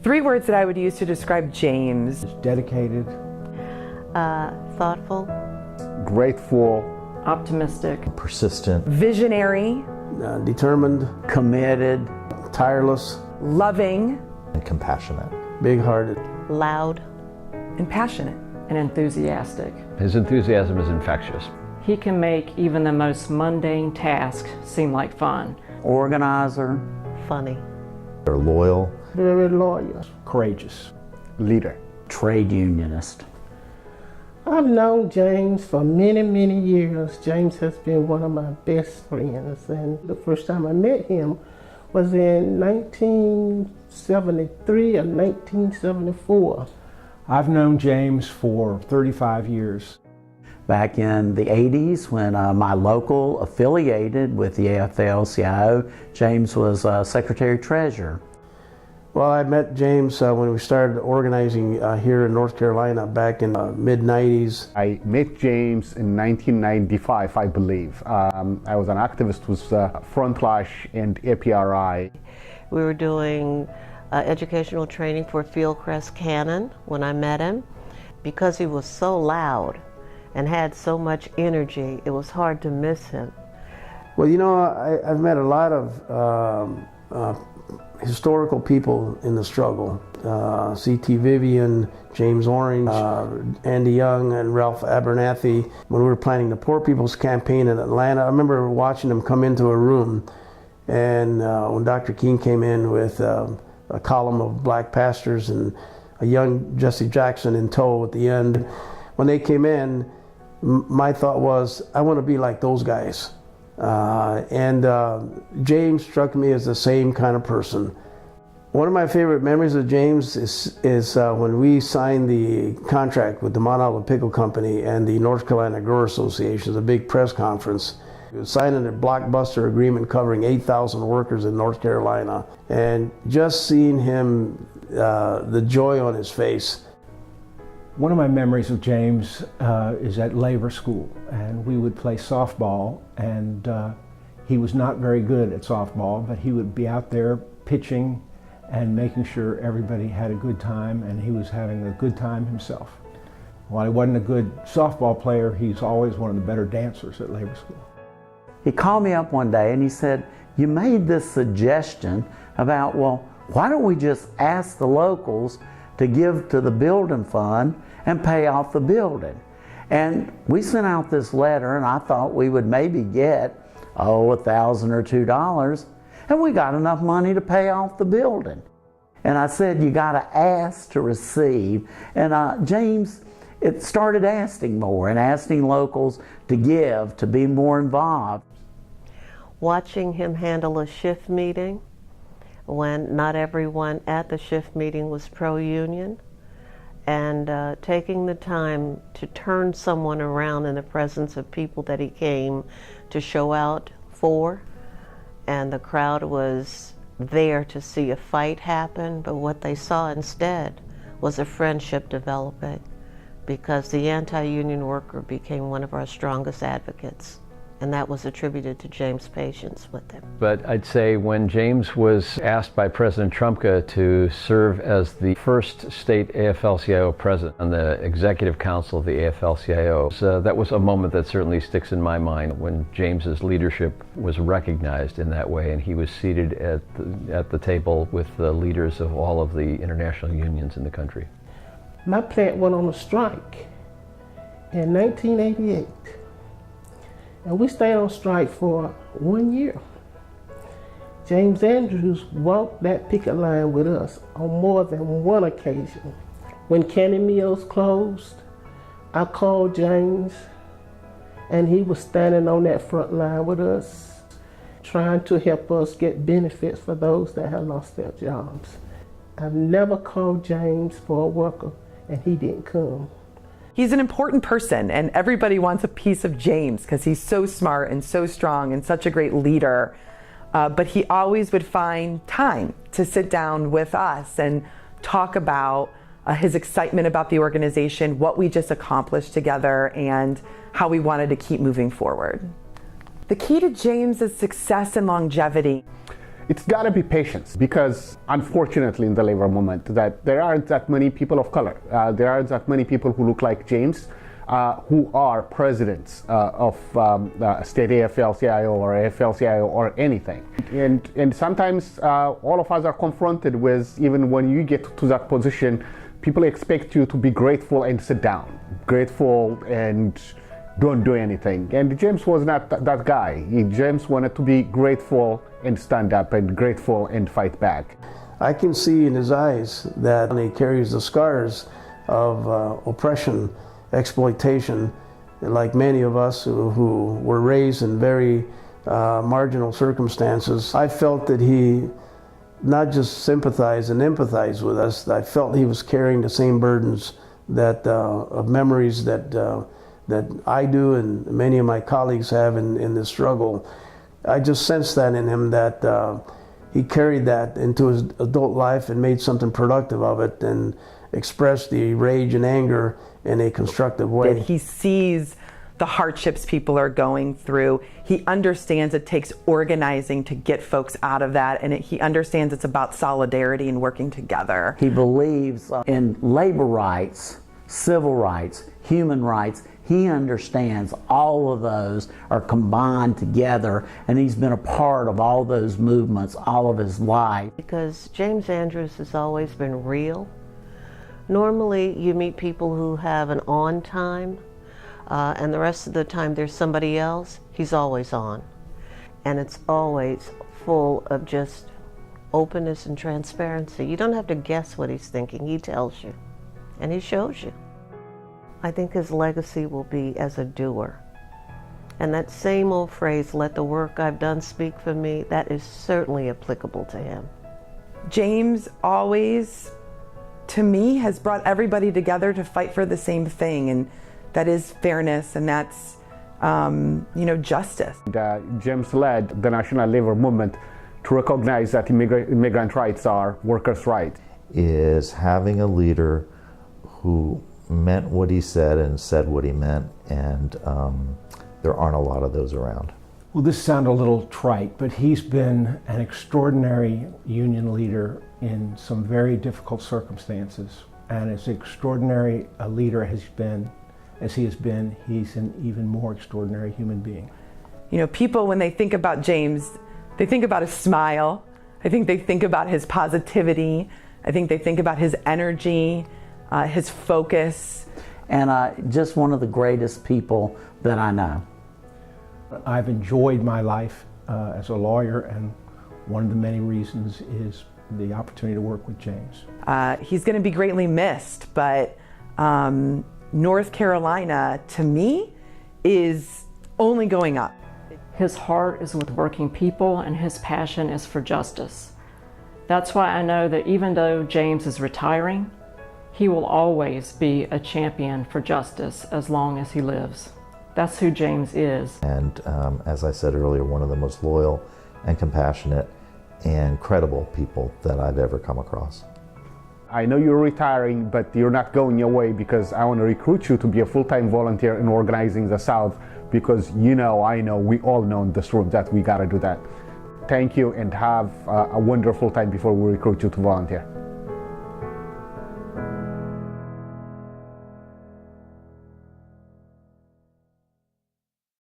Three words that I would use to describe James. Dedicated. Thoughtful. Grateful. Optimistic. Persistent. Visionary. Determined. Committed. Tireless. Loving. And compassionate. Big-hearted. Loud. And passionate. And enthusiastic. His enthusiasm is infectious. He can make even the most mundane tasks seem like fun. Organizer. Funny. They're loyal. Very loyal. Courageous. Leader. Trade unionist. I've known James for many, many years. James has been one of my best friends, and the first time I met him was in 1973 or 1974. I've known James for 35 years. Back in the 80s when my local affiliated with the AFL-CIO, James was Secretary-Treasurer. Well, I met James when we started organizing here in North Carolina back in the mid-90s. I met James in 1995, I believe. I was an activist with Frontlash and APRI. We were doing educational training for Fieldcrest Cannon when I met him. Because he was so loud and had so much energy, it was hard to miss him. Well, you know, I've met a lot of historical people in the struggle. C.T. Vivian, James Orange, Andy Young, and Ralph Abernathy. When we were planning the Poor People's Campaign in Atlanta, I remember watching them come into a room, and when Dr. King came in with a column of black pastors and a young Jesse Jackson in tow at the end, when they came in, my thought was, I want to be like those guys. James struck me as the same kind of person. One of my favorite memories of James is when we signed the contract with the Mount Olive Pickle Company and the North Carolina Grower Association, a big press conference. We were signing a blockbuster agreement covering 8,000 workers in North Carolina. And just seeing him, the joy on his face. One of my memories of James is at labor school, and we would play softball, and he was not very good at softball, but he would be out there pitching and making sure everybody had a good time, and he was having a good time himself. While he wasn't a good softball player, he's always one of the better dancers at labor school. He called me up one day and he said, you made this suggestion about, well, why don't we just ask the locals to give to the building fund and pay off the building? And we sent out this letter, and I thought we would maybe get, $1,000 or $2, and we got enough money to pay off the building. And I said, you gotta ask to receive. And James, it started asking more and asking locals to give, to be more involved. Watching him handle a shift meeting when not everyone at the shift meeting was pro-union, and taking the time to turn someone around in the presence of people that he came to show out for. And the crowd was there to see a fight happen, but what they saw instead was a friendship developing, because the anti-union worker became one of our strongest advocates. And that was attributed to James' patience with him. But I'd say when James was asked by President Trumka to serve as the first state AFL-CIO president on the executive council of the AFL-CIO, so that was a moment that certainly sticks in my mind when James's leadership was recognized in that way, and he was seated at the table with the leaders of all of the international unions in the country. My plant went on a strike in 1988. And we stayed on strike for 1 year. James Andrews walked that picket line with us on more than one occasion. When Candy Mills closed, I called James, and he was standing on that front line with us, trying to help us get benefits for those that had lost their jobs. I've never called James for a worker, and he didn't come. He's an important person, and everybody wants a piece of James because he's so smart and so strong and such a great leader. But he always would find time to sit down with us and talk about his excitement about the organization, what we just accomplished together, and how we wanted to keep moving forward. The key to James's success and longevity It's got to be patience, because unfortunately in the labor movement that there aren't that many people of color. There aren't that many people who look like James who are presidents of state AFL-CIO or AFL-CIO or anything. And sometimes all of us are confronted with, even when you get to that position, people expect you to be grateful and sit down, grateful and don't do anything. And James was not that guy. James wanted to be grateful and stand up, and grateful and fight back. I can see in his eyes that he carries the scars of oppression, exploitation, like many of us who were raised in very marginal circumstances. I felt that he not just sympathized and empathized with us, I felt he was carrying the same burdens that of memories that I do and many of my colleagues have in this struggle. I just sensed that in him, that he carried that into his adult life and made something productive of it and expressed the rage and anger in a constructive way. He sees the hardships people are going through. He understands it takes organizing to get folks out of that, and he understands it's about solidarity and working together. He believes in labor rights, civil rights, human rights. He understands all of those are combined together, and he's been a part of all those movements all of his life. Because James Andrews has always been real. Normally you meet people who have an on time, and the rest of the time there's somebody else. He's always on. And it's always full of just openness and transparency. You don't have to guess what he's thinking. He tells you, and he shows you. I think his legacy will be as a doer. And that same old phrase, let the work I've done speak for me, that is certainly applicable to him. James always, to me, has brought everybody together to fight for the same thing, and that is fairness, and that's justice. James led the national labor movement to recognize that immigrant rights are workers' rights. Is having a leader who meant what he said and said what he meant, and there aren't a lot of those around. Well, this sounds a little trite, but he's been an extraordinary union leader in some very difficult circumstances, and as extraordinary a leader as he has been, he's an even more extraordinary human being. You know, people, when they think about James, they think about his smile. I think they think about his positivity. I think they think about his energy, his focus. And just one of the greatest people that I know. I've enjoyed my life as a lawyer, and one of the many reasons is the opportunity to work with James. He's going to be greatly missed, but North Carolina, to me, is only going up. His heart is with working people, and his passion is for justice. That's why I know that even though James is retiring, he will always be a champion for justice as long as he lives. That's who James is. And as I said earlier, one of the most loyal and compassionate and credible people that I've ever come across. I know you're retiring, but you're not going away, because I want to recruit you to be a full-time volunteer in organizing the South, because I know, we all know in this room that we got to do that. Thank you, and have a wonderful time before we recruit you to volunteer.